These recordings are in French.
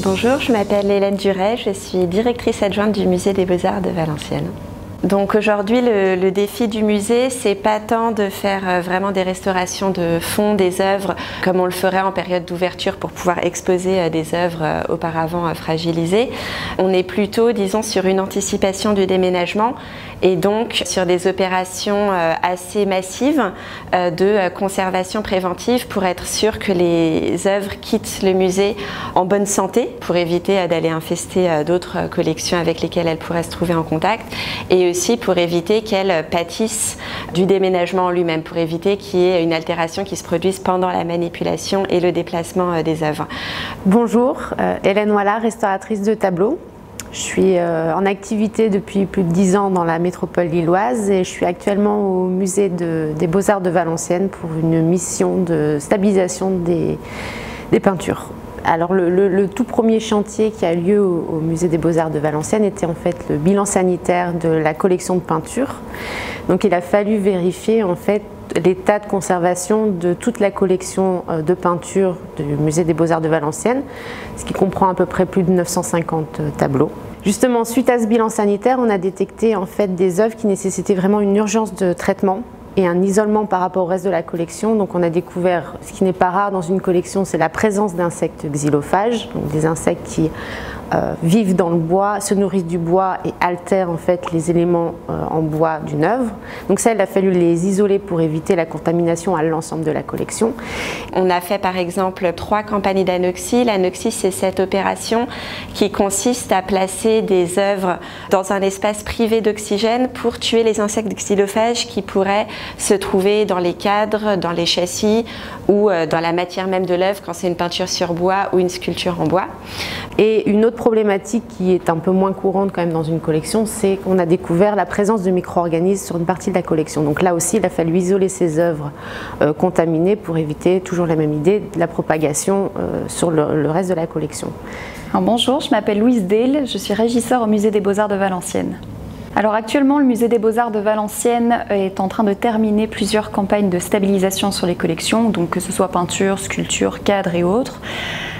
Bonjour, je m'appelle Hélène Duret, je suis directrice adjointe du Musée des Beaux-Arts de Valenciennes. Donc aujourd'hui, le défi du musée, c'est pas tant de faire vraiment des restaurations de fond des œuvres comme on le ferait en période d'ouverture pour pouvoir exposer des œuvres auparavant fragilisées. On est plutôt, disons, sur une anticipation du déménagement et donc sur des opérations assez massives de conservation préventive pour être sûr que les œuvres quittent le musée en bonne santé pour éviter d'aller infester d'autres collections avec lesquelles elles pourraient se trouver en contact et aussi pour éviter qu'elles pâtissent du déménagement en lui-même, pour éviter qu'il y ait une altération qui se produise pendant la manipulation et le déplacement des œuvres. Bonjour, Hélène Wallard, restauratrice de tableaux. Je suis en activité depuis plus de 10 ans dans la métropole lilloise et je suis actuellement au musée des Beaux-Arts de Valenciennes pour une mission de stabilisation des peintures. Alors le tout premier chantier qui a lieu au musée des Beaux-Arts de Valenciennes était en fait le bilan sanitaire de la collection de peinture. Donc il a fallu vérifier en fait l'état de conservation de toute la collection de peinture du musée des Beaux-Arts de Valenciennes, ce qui comprend à peu près plus de 950 tableaux. Justement, suite à ce bilan sanitaire, on a détecté en fait des œuvres qui nécessitaient vraiment une urgence de traitement et un isolement par rapport au reste de la collection. Donc on a découvert, ce qui n'est pas rare dans une collection, c'est la présence d'insectes xylophages, donc des insectes qui vivent dans le bois, se nourrissent du bois et altèrent en fait les éléments en bois d'une œuvre. Donc ça, il a fallu les isoler pour éviter la contamination à l'ensemble de la collection. On a fait par exemple 3 campagnes d'anoxie. L'anoxie, c'est cette opération qui consiste à placer des œuvres dans un espace privé d'oxygène pour tuer les insectes xylophages qui pourraient se trouver dans les cadres, dans les châssis ou dans la matière même de l'œuvre quand c'est une peinture sur bois ou une sculpture en bois. Et une autre problématique qui est un peu moins courante quand même dans une collection, c'est qu'on a découvert la présence de micro-organismes sur une partie de la collection. Donc là aussi, il a fallu isoler ces œuvres contaminées pour éviter, toujours la même idée, la propagation sur le reste de la collection. Alors bonjour, je m'appelle Louise Dale, je suis régisseur au musée des Beaux-Arts de Valenciennes. Alors actuellement, le musée des Beaux-Arts de Valenciennes est en train de terminer plusieurs campagnes de stabilisation sur les collections, donc que ce soit peinture, sculpture, cadre et autres.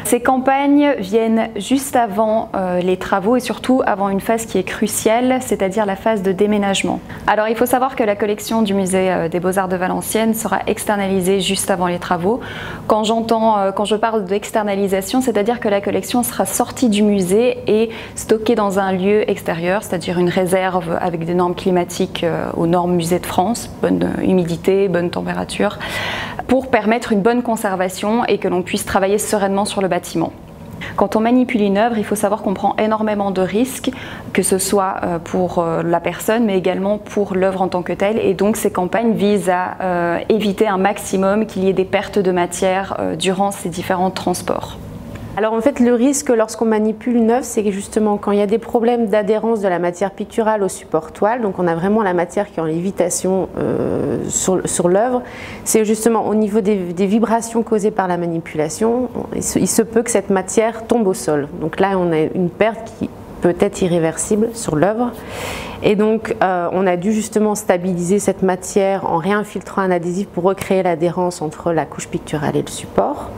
Ces campagnes viennent juste avant les travaux et surtout avant une phase qui est cruciale, c'est-à-dire la phase de déménagement. Alors il faut savoir que la collection du musée des Beaux-Arts de Valenciennes sera externalisée juste avant les travaux. Quand je parle d'externalisation, c'est-à-dire que la collection sera sortie du musée et stockée dans un lieu extérieur, c'est-à-dire une réserve avec des normes climatiques aux normes musée de France, bonne humidité, bonne température, pour permettre une bonne conservation et que l'on puisse travailler sereinement sur le bâtiment. Quand on manipule une œuvre, il faut savoir qu'on prend énormément de risques, que ce soit pour la personne, mais également pour l'œuvre en tant que telle. Et donc ces campagnes visent à éviter un maximum qu'il y ait des pertes de matière durant ces différents transports. Alors en fait, le risque lorsqu'on manipule une œuvre, c'est que justement quand il y a des problèmes d'adhérence de la matière picturale au support toile, donc on a vraiment la matière qui est en lévitation sur l'œuvre, c'est justement au niveau des vibrations causées par la manipulation, il se peut que cette matière tombe au sol. Donc là, on a une perte qui peut être irréversible sur l'œuvre. Et donc on a dû justement stabiliser cette matière en réinfiltrant un adhésif pour recréer l'adhérence entre la couche picturale et le support.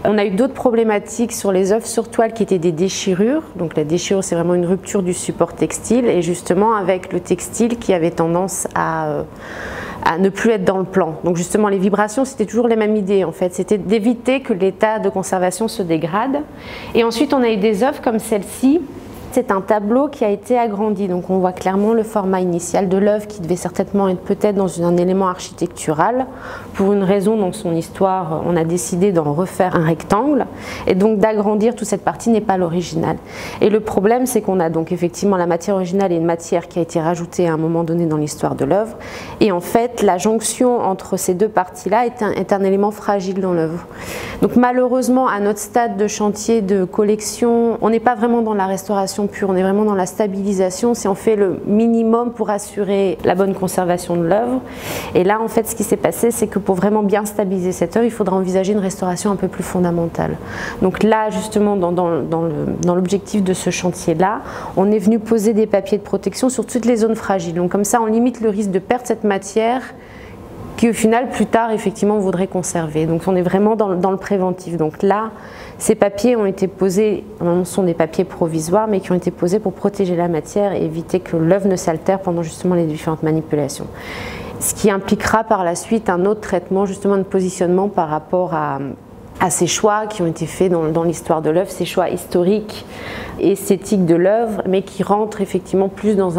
On a eu d'autres problématiques sur les œuvres sur toile qui étaient des déchirures. Donc la déchirure, c'est vraiment une rupture du support textile et justement avec le textile qui avait tendance à ne plus être dans le plan. Donc justement les vibrations, c'était toujours la même idée en fait, c'était d'éviter que l'état de conservation se dégrade. Et ensuite on a eu des œuvres comme celle-ci. C'est un tableau qui a été agrandi, donc on voit clairement le format initial de l'œuvre qui devait certainement être peut-être dans un élément architectural. Pour une raison dans son histoire, on a décidé d'en refaire un rectangle et donc d'agrandir toute cette partie n'est pas l'original. Et le problème, c'est qu'on a donc effectivement la matière originale et une matière qui a été rajoutée à un moment donné dans l'histoire de l'œuvre. Et en fait, la jonction entre ces deux parties-là est un élément fragile dans l'œuvre. Donc malheureusement, à notre stade de chantier de collection, on n'est pas vraiment dans la restauration restauration pure, on est vraiment dans la stabilisation, on fait le minimum pour assurer la bonne conservation de l'œuvre. Et là, en fait, ce qui s'est passé, c'est que pour vraiment bien stabiliser cette œuvre, il faudra envisager une restauration un peu plus fondamentale. Donc là, justement, dans l'objectif de ce chantier-là, on est venu poser des papiers de protection sur toutes les zones fragiles. Donc comme ça, on limite le risque de perdre cette matière qui au final plus tard effectivement on voudrait conserver. Donc on est vraiment dans le préventif. Donc là, ces papiers ont été posés, ce sont des papiers provisoires, mais qui ont été posés pour protéger la matière et éviter que l'œuvre ne s'altère pendant justement les différentes manipulations. Ce qui impliquera par la suite un autre traitement, justement de positionnement par rapport à ces choix qui ont été faits dans l'histoire de l'œuvre, ces choix historiques et esthétiques de l'œuvre, mais qui rentrent effectivement plus dans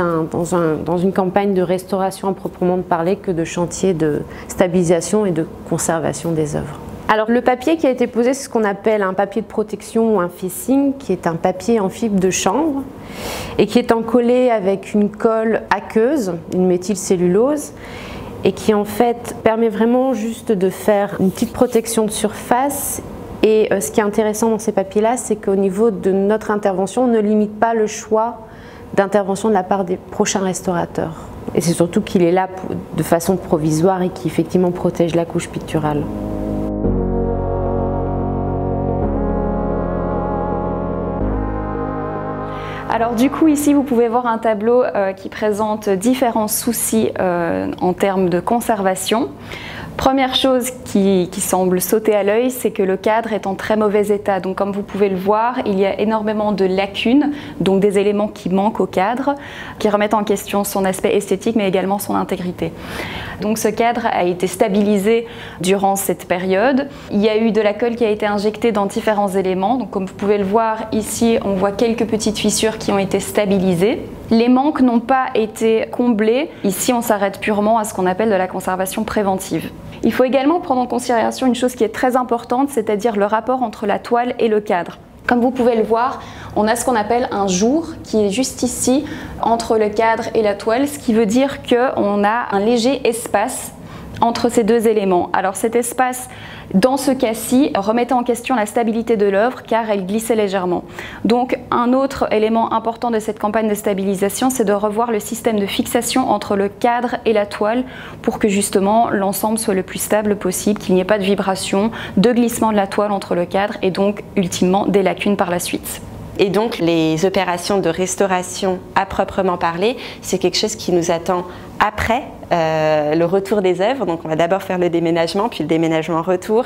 une campagne de restauration à proprement parler que de chantier de stabilisation et de conservation des œuvres. Alors le papier qui a été posé, c'est ce qu'on appelle un papier de protection ou un facing, qui est un papier en fibre de chanvre et qui est encollé avec une colle aqueuse, une méthylcellulose, et qui en fait permet vraiment juste de faire une petite protection de surface. Et ce qui est intéressant dans ces papiers-là, c'est qu'au niveau de notre intervention, on ne limite pas le choix d'intervention de la part des prochains restaurateurs. Et c'est surtout qu'il est là de façon provisoire et qui effectivement protège la couche picturale. Alors du coup ici vous pouvez voir un tableau qui présente différents soucis en termes de conservation. Première chose qui semble sauter à l'œil, c'est que le cadre est en très mauvais état. Donc comme vous pouvez le voir, il y a énormément de lacunes, donc des éléments qui manquent au cadre, qui remettent en question son aspect esthétique mais également son intégrité. Donc ce cadre a été stabilisé durant cette période. Il y a eu de la colle qui a été injectée dans différents éléments. Donc comme vous pouvez le voir ici, on voit quelques petites fissures qui ont été stabilisées. Les manques n'ont pas été comblés. Ici, on s'arrête purement à ce qu'on appelle de la conservation préventive. Il faut également prendre en considération une chose qui est très importante, c'est-à-dire le rapport entre la toile et le cadre. Comme vous pouvez le voir, on a ce qu'on appelle un jour qui est juste ici entre le cadre et la toile, ce qui veut dire qu'on a un léger espace entre ces deux éléments. Alors cet espace, dans ce cas-ci, remettait en question la stabilité de l'œuvre car elle glissait légèrement. Donc un autre élément important de cette campagne de stabilisation, c'est de revoir le système de fixation entre le cadre et la toile pour que justement l'ensemble soit le plus stable possible, qu'il n'y ait pas de vibration, de glissement de la toile entre le cadre et donc ultimement des lacunes par la suite. Et donc les opérations de restauration à proprement parler, c'est quelque chose qui nous attend après le retour des œuvres. Donc on va d'abord faire le déménagement, puis le déménagement retour,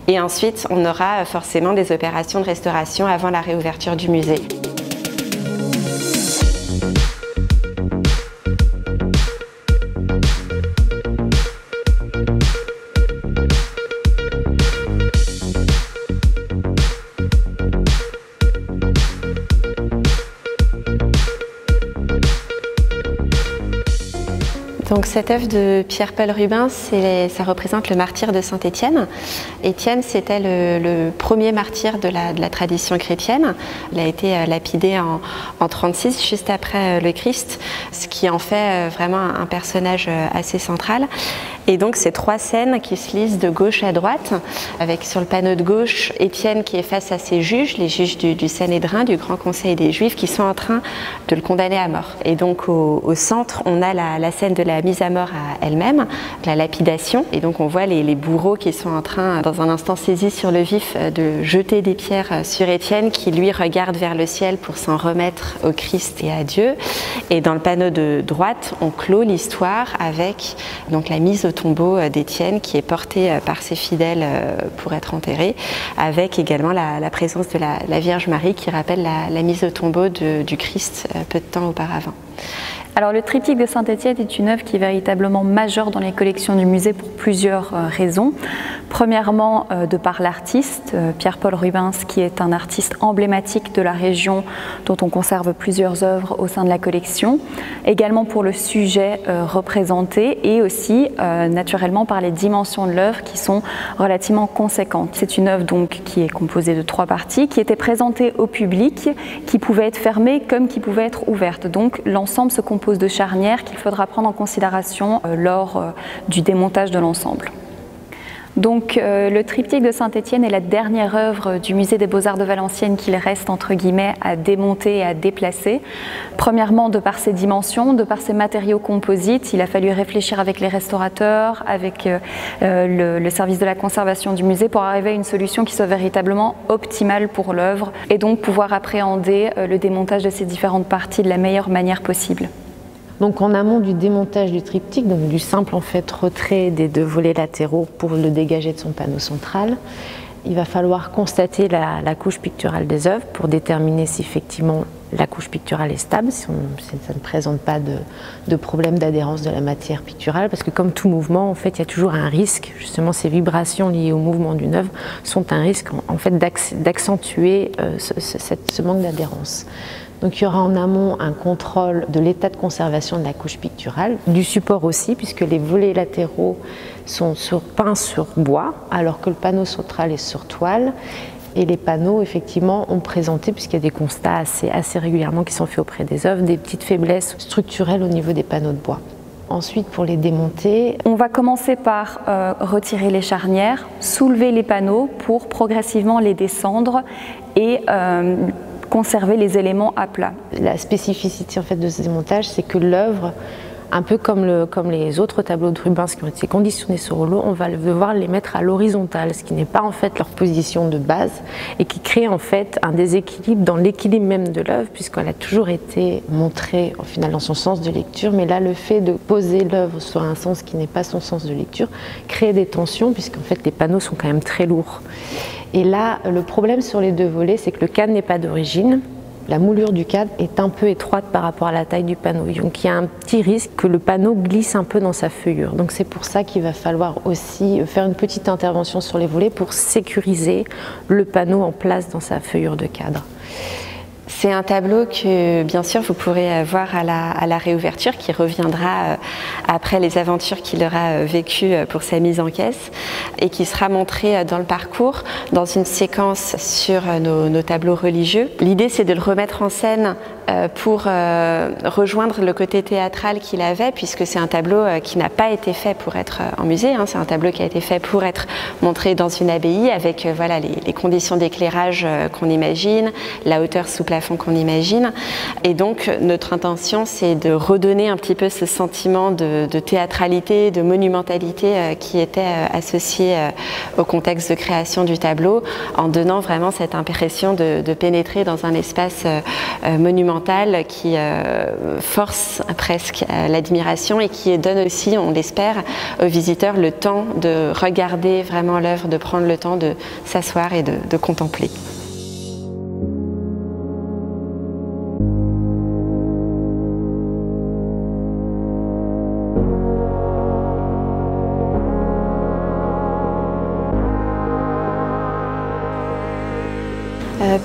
et ensuite on aura forcément des opérations de restauration avant la réouverture du musée. Donc cette œuvre de Pierre-Paul Rubens, ça représente le martyre de Saint-Étienne. Étienne, c'était le premier martyr de la tradition chrétienne. Il a été lapidé en 36, juste après le Christ, ce qui en fait vraiment un personnage assez central. Et donc ces trois scènes qui se lisent de gauche à droite, avec sur le panneau de gauche Étienne qui est face à ses juges, les juges du Sanhédrin, du Grand Conseil des Juifs, qui sont en train de le condamner à mort. Et donc au centre, on a la scène de la mise à mort à elle-même, la lapidation. Et donc on voit les bourreaux qui sont en train, dans un instant saisis sur le vif, de jeter des pierres sur Étienne, qui lui regarde vers le ciel pour s'en remettre au Christ et à Dieu. Et dans le panneau de droite, on clôt l'histoire avec donc la mise au tombeau d'Étienne qui est porté par ses fidèles pour être enterré, avec également la présence de la Vierge Marie qui rappelle la mise au tombeau du Christ peu de temps auparavant. Alors le triptyque de Saint-Étienne est une œuvre qui est véritablement majeure dans les collections du musée pour plusieurs raisons. Premièrement, de par l'artiste, Pierre-Paul Rubens, qui est un artiste emblématique de la région dont on conserve plusieurs œuvres au sein de la collection. Également pour le sujet représenté et aussi naturellement par les dimensions de l'œuvre qui sont relativement conséquentes. C'est une œuvre donc qui est composée de 3 parties, qui était présentée au public, qui pouvait être fermée comme qui pouvait être ouverte. Donc l'ensemble se compose de charnières qu'il faudra prendre en considération lors du démontage de l'ensemble. Donc le triptyque de Saint-Étienne est la dernière œuvre du musée des Beaux-Arts de Valenciennes qu'il reste entre guillemets à démonter et à déplacer. Premièrement, de par ses dimensions, de par ses matériaux composites, il a fallu réfléchir avec les restaurateurs, avec le service de la conservation du musée pour arriver à une solution qui soit véritablement optimale pour l'œuvre et donc pouvoir appréhender le démontage de ces différentes parties de la meilleure manière possible. Donc en amont du démontage du triptyque, donc du simple en fait retrait des 2 volets latéraux pour le dégager de son panneau central, il va falloir constater la couche picturale des œuvres pour déterminer si effectivement la couche picturale est stable, si ça ne présente pas de problème d'adhérence de la matière picturale, parce que comme tout mouvement, en fait, il y a toujours un risque, justement ces vibrations liées au mouvement d'une œuvre sont un risque en fait d'accentuer ce manque d'adhérence. Donc il y aura en amont un contrôle de l'état de conservation de la couche picturale, du support aussi, puisque les volets latéraux sont peints sur bois, alors que le panneau central est sur toile. Et les panneaux, effectivement, ont présenté, puisqu'il y a des constats assez régulièrement qui sont faits auprès des œuvres, des petites faiblesses structurelles au niveau des panneaux de bois. Ensuite, pour les démonter, on va commencer par retirer les charnières, soulever les panneaux pour progressivement les descendre et conserver les éléments à plat. La spécificité en fait de ce démontage, c'est que l'œuvre, un peu comme les autres tableaux de Rubens qui ont été conditionnés sur rouleau, on va devoir les mettre à l'horizontale, ce qui n'est pas en fait leur position de base et qui crée en fait un déséquilibre dans l'équilibre même de l'œuvre, puisqu'elle a toujours été montrée au final dans son sens de lecture, mais là le fait de poser l'œuvre sur un sens qui n'est pas son sens de lecture crée des tensions, puisqu'en fait les panneaux sont quand même très lourds. Et là, le problème sur les 2 volets, c'est que le cadre n'est pas d'origine. La moulure du cadre est un peu étroite par rapport à la taille du panneau. Donc il y a un petit risque que le panneau glisse un peu dans sa feuillure. Donc c'est pour ça qu'il va falloir aussi faire une petite intervention sur les volets pour sécuriser le panneau en place dans sa feuillure de cadre. C'est un tableau que, bien sûr, vous pourrez voir à la réouverture, qui reviendra après les aventures qu'il aura vécues pour sa mise en caisse et qui sera montré dans le parcours, dans une séquence sur nos tableaux religieux. L'idée, c'est de le remettre en scène pour rejoindre le côté théâtral qu'il avait, puisque c'est un tableau qui n'a pas été fait pour être en musée, hein. C'est un tableau qui a été fait pour être montré dans une abbaye avec voilà, les conditions d'éclairage qu'on imagine, la hauteur sous plafond qu'on imagine. Et donc notre intention, c'est de redonner un petit peu ce sentiment de théâtralité, de monumentalité qui était associé au contexte de création du tableau, en donnant vraiment cette impression de pénétrer dans un espace monumental qui force presque l'admiration et qui donne aussi, on l'espère, aux visiteurs le temps de regarder vraiment l'œuvre, de prendre le temps de s'asseoir et de contempler.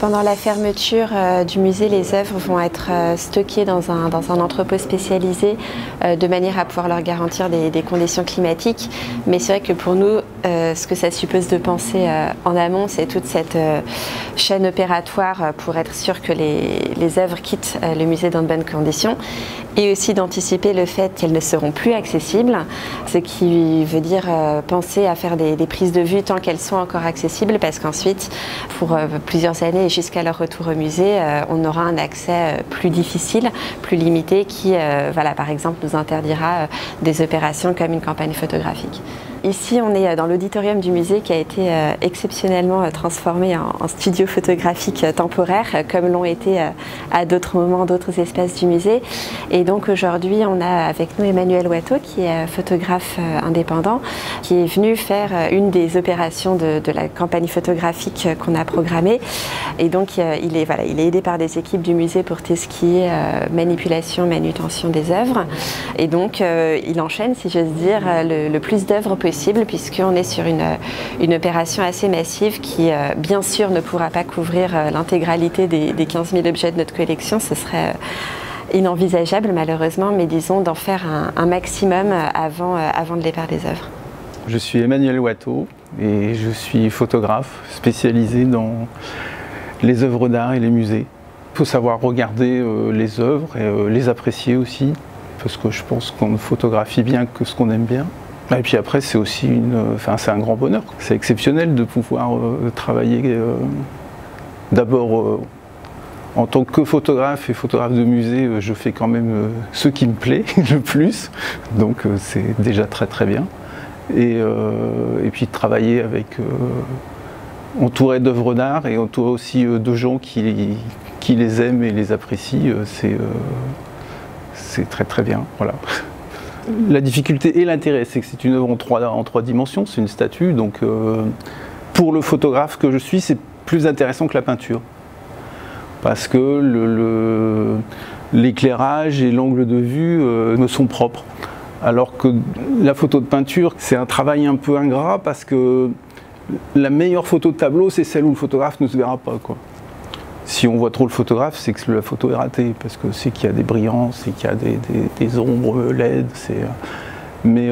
Pendant la fermeture du musée, les œuvres vont être stockées dans un entrepôt spécialisé de manière à pouvoir leur garantir des conditions climatiques. Mais c'est vrai que pour nous, ce que ça suppose de penser en amont, c'est toute cette chaîne opératoire pour être sûr que les œuvres quittent le musée dans de bonnes conditions, et aussi d'anticiper le fait qu'elles ne seront plus accessibles, ce qui veut dire penser à faire des prises de vue tant qu'elles sont encore accessibles, parce qu'ensuite, pour plusieurs années et jusqu'à leur retour au musée, on aura un accès plus difficile, plus limité, qui, voilà, par exemple, nous interdira des opérations comme une campagne photographique. Ici, on est dans l'auditorium du musée qui a été exceptionnellement transformé en studio photographique temporaire, comme l'ont été à d'autres moments, d'autres espaces du musée. Et donc aujourd'hui, on a avec nous Emmanuel Watteau, qui est photographe indépendant, qui est venu faire une des opérations de la campagne photographique qu'on a programmée. Et donc, il est aidé par des équipes du musée pour tout ce qui est manipulation, manutention des œuvres. Et donc, il enchaîne, si j'ose dire, le plus d'œuvres possible, puisqu'on est sur une opération assez massive qui, bien sûr, ne pourra pas couvrir l'intégralité des 15 000 objets de notre collection. Ce serait inenvisageable, malheureusement, mais disons d'en faire un maximum avant le départ des œuvres. Je suis Emmanuel Watteau et je suis photographe spécialisé dans les œuvres d'art et les musées. Il faut savoir regarder les œuvres et les apprécier aussi, parce que je pense qu'on ne photographie bien que ce qu'on aime bien. Et puis après, c'est aussi c'est un grand bonheur. C'est exceptionnel de pouvoir travailler d'abord en tant que photographe et photographe de musée. Je fais quand même ce qui me plaît le plus, donc c'est déjà très très bien. Et puis de travailler entouré d'œuvres d'art et entouré aussi de gens qui les aiment et les apprécient, c'est très très bien. Voilà. La difficulté et l'intérêt, c'est que c'est une œuvre en trois dimensions, c'est une statue, donc pour le photographe que je suis, c'est plus intéressant que la peinture. Parce que l'éclairage et l'angle de vue me sont propres. Alors que la photo de peinture, c'est un travail un peu ingrat parce que la meilleure photo de tableau, c'est celle où le photographe ne se verra pas, quoi. Si on voit trop le photographe, c'est que la photo est ratée, parce que c'est qu'il y a des brillants, c'est qu'il y a des ombres LED. Mais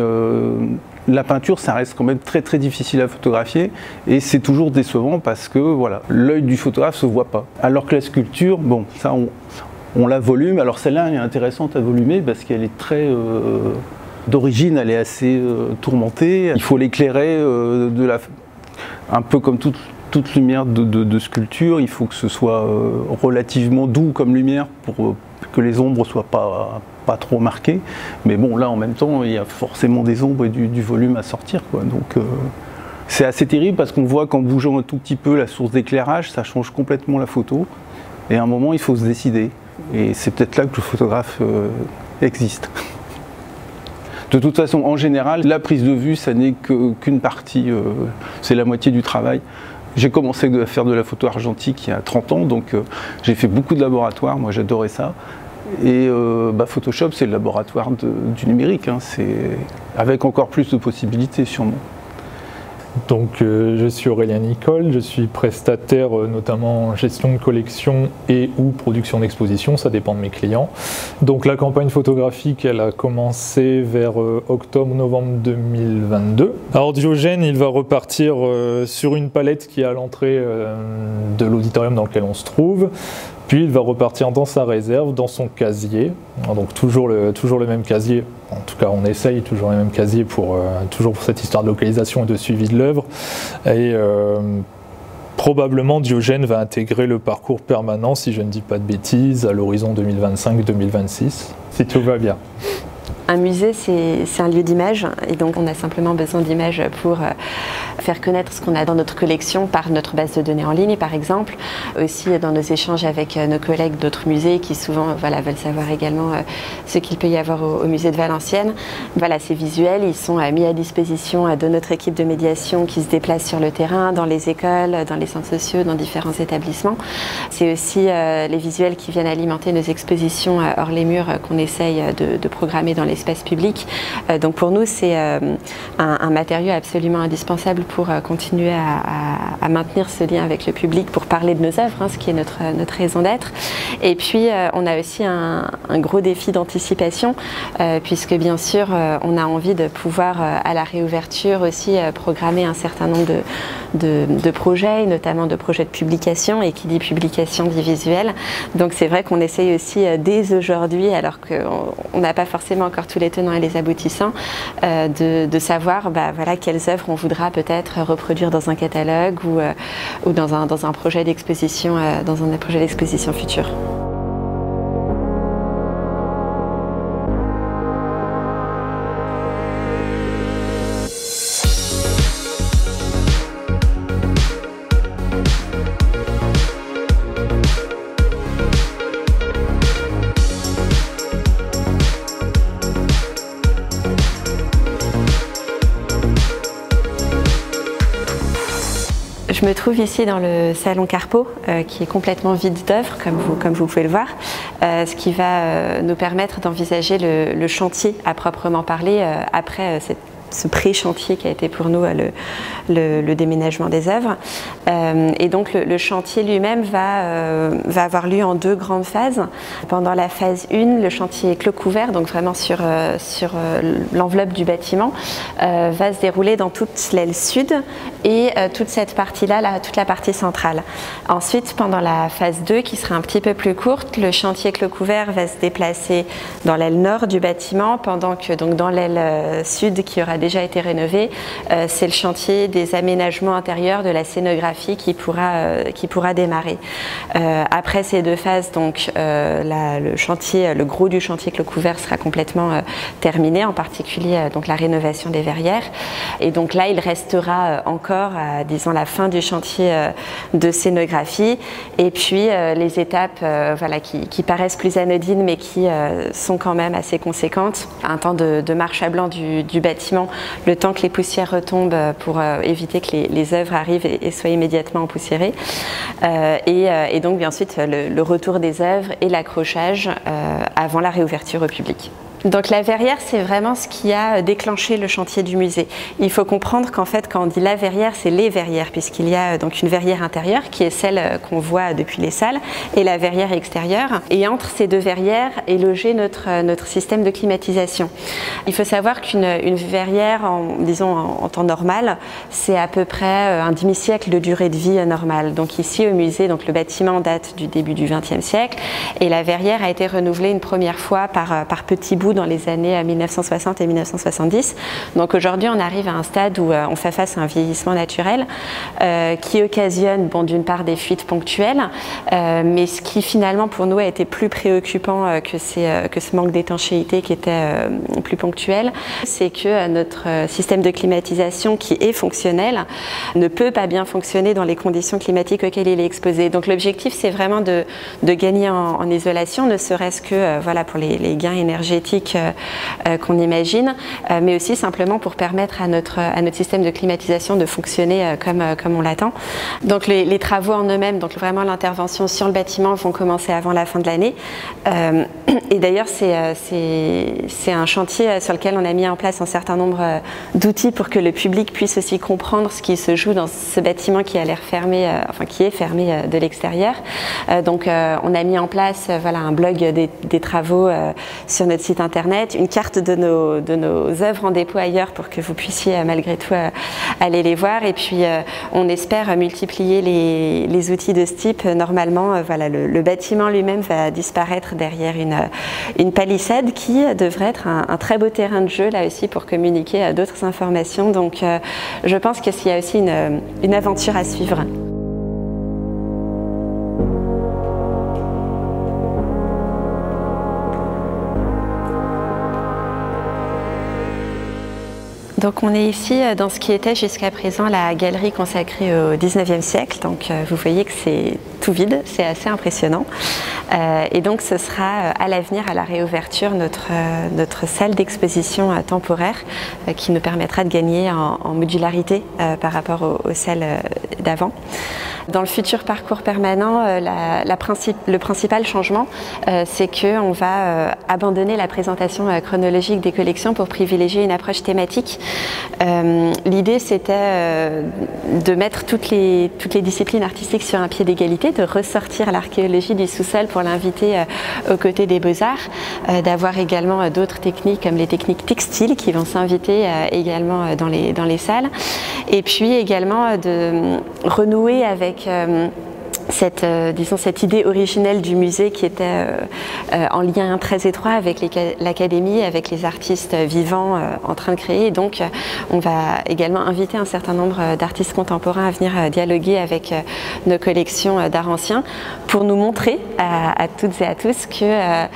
la peinture, ça reste quand même très très difficile à photographier, et c'est toujours décevant parce que voilà, l'œil du photographe ne se voit pas. Alors que la sculpture, bon, ça on la volume. Alors celle-là, elle est intéressante à volumer parce qu'elle est très... d'origine, elle est assez tourmentée. Il faut l'éclairer un peu comme toute lumière de sculpture, il faut que ce soit relativement doux comme lumière pour que les ombres ne soient pas trop marquées. Mais bon, là en même temps, il y a forcément des ombres et du volume à sortir, quoi. Donc c'est assez terrible parce qu'on voit qu'en bougeant un tout petit peu la source d'éclairage, ça change complètement la photo. Et à un moment, il faut se décider. Et c'est peut-être là que le photographe existe. De toute façon, en général, la prise de vue, ça n'est qu'une partie, c'est la moitié du travail. J'ai commencé à faire de la photo argentique il y a 30 ans, donc j'ai fait beaucoup de laboratoires, moi j'adorais ça. Et Photoshop, c'est le laboratoire du numérique, hein, avec encore plus de possibilités sûrement. Donc je suis Aurélien Nicole, je suis prestataire notamment en gestion de collection et ou production d'exposition, ça dépend de mes clients. Donc la campagne photographique, elle a commencé vers octobre-novembre 2022. Alors Diogène, il va repartir sur une palette qui est à l'entrée de l'auditorium dans lequel on se trouve. Puis il va repartir dans sa réserve, dans son casier, donc toujours le même casier, en tout cas on essaye toujours le même casier toujours pour cette histoire de localisation et de suivi de l'œuvre. Et probablement Diogène va intégrer le parcours permanent, si je ne dis pas de bêtises, à l'horizon 2025-2026, si tout va bien. Un musée, c'est un lieu d'image, et donc on a simplement besoin d'images pour faire connaître ce qu'on a dans notre collection par notre base de données en ligne, par exemple. Aussi dans nos échanges avec nos collègues d'autres musées qui souvent veulent savoir également ce qu'il peut y avoir au musée de Valenciennes. Voilà, ces visuels, ils sont mis à disposition de notre équipe de médiation qui se déplace sur le terrain, dans les écoles, dans les centres sociaux, dans différents établissements. C'est aussi les visuels qui viennent alimenter nos expositions hors les murs qu'on essaye de programmer dans l'espace public. Donc pour nous, c'est un matériau absolument indispensable pour continuer à maintenir ce lien avec le public, pour parler de nos œuvres, hein, ce qui est notre raison d'être. Et puis on a aussi un gros défi d'anticipation, puisque bien sûr on a envie de pouvoir à la réouverture aussi programmer un certain nombre de projets, notamment de projets de publication, et qui dit publication dit visuel. Donc c'est vrai qu'on essaye aussi dès aujourd'hui, alors qu'on n'a pas forcément encore tous les tenants et les aboutissants, de savoir voilà, quelles œuvres on voudra peut-être reproduire dans un catalogue ou dans un projet d'exposition futur. Je me trouve ici dans le salon Carpeaux, qui est complètement vide d'œuvres, comme vous pouvez le voir, ce qui va nous permettre d'envisager le chantier à proprement parler après ce pré-chantier qui a été pour nous le déménagement des œuvres. Et donc le chantier lui-même va avoir lieu en deux grandes phases. Pendant la phase 1, le chantier est clos couvert, donc vraiment sur l'enveloppe du bâtiment, va se dérouler dans toute l'aile sud et toute cette partie-là, toute la partie centrale. Ensuite, pendant la phase 2, qui sera un petit peu plus courte, le chantier clos couvert va se déplacer dans l'aile nord du bâtiment, pendant que donc, dans l'aile sud, qui aura déjà été rénové, c'est le chantier des aménagements intérieurs, de la scénographie qui pourra démarrer. Après ces 2 phases, donc le gros du chantier clos couvert sera complètement terminé, en particulier donc la rénovation des verrières. Et donc là, il restera encore, disons, la fin du chantier de scénographie, et puis les étapes qui paraissent plus anodines, mais qui sont quand même assez conséquentes. Un temps de marche à blanc du bâtiment, le temps que les poussières retombent pour éviter que les œuvres arrivent et soient immédiatement empoussiérées. Et donc, bien ensuite, le retour des œuvres et l'accrochage avant la réouverture au public. Donc la verrière, c'est vraiment ce qui a déclenché le chantier du musée. Il faut comprendre qu'en fait, quand on dit la verrière, c'est les verrières, puisqu'il y a donc une verrière intérieure qui est celle qu'on voit depuis les salles, et la verrière extérieure. Et entre ces 2 verrières est logé notre système de climatisation. Il faut savoir qu'une verrière, en temps normal, c'est à peu près un demi-siècle de durée de vie normale. Donc ici au musée, donc le bâtiment date du début du XXe siècle, et la verrière a été renouvelée une première fois par petits bouts dans les années 1960 et 1970. Donc aujourd'hui, on arrive à un stade où on fait face à un vieillissement naturel qui occasionne, d'une part, des fuites ponctuelles, mais ce qui finalement pour nous a été plus préoccupant que ce manque d'étanchéité qui était plus ponctuel, c'est que notre système de climatisation, qui est fonctionnel, ne peut pas bien fonctionner dans les conditions climatiques auxquelles il est exposé. Donc l'objectif, c'est vraiment de gagner en isolation, ne serait-ce que pour les gains énergétiques qu'on imagine, mais aussi simplement pour permettre à notre système de climatisation de fonctionner comme on l'attend. Donc les travaux en eux-mêmes, donc vraiment l'intervention sur le bâtiment, vont commencer avant la fin de l'année. Et d'ailleurs, c'est un chantier sur lequel on a mis en place un certain nombre d'outils pour que le public puisse aussi comprendre ce qui se joue dans ce bâtiment qui a l'air fermé, qui est fermé de l'extérieur. Donc on a mis en place un blog des travaux sur notre site internet, une carte de nos œuvres en dépôt ailleurs pour que vous puissiez malgré tout aller les voir, et puis on espère multiplier les outils de ce type. Normalement, le bâtiment lui-même va disparaître derrière une palissade qui devrait être un très beau terrain de jeu là aussi pour communiquer d'autres informations. Donc je pense qu'il y a aussi une aventure à suivre. Donc on est ici dans ce qui était jusqu'à présent la galerie consacrée au XIXe siècle. Donc vous voyez que c'est tout vide, c'est assez impressionnant. Et donc ce sera à l'avenir, à la réouverture, notre salle d'exposition temporaire qui nous permettra de gagner en modularité par rapport aux salles d'avant. Dans le futur parcours permanent, le principal changement, c'est qu'on va abandonner la présentation chronologique des collections pour privilégier une approche thématique. L'idée, c'était de mettre toutes les disciplines artistiques sur un pied d'égalité, de ressortir l'archéologie du sous-sol pour l'inviter aux côtés des beaux-arts, d'avoir également d'autres techniques comme les techniques textiles qui vont s'inviter également dans les salles, et puis également de renouer avec cette idée originelle du musée qui était en lien très étroit avec l'académie, avec les artistes vivants en train de créer. Et donc on va également inviter un certain nombre d'artistes contemporains à venir dialoguer avec nos collections d'art ancien pour nous montrer à toutes et à tous que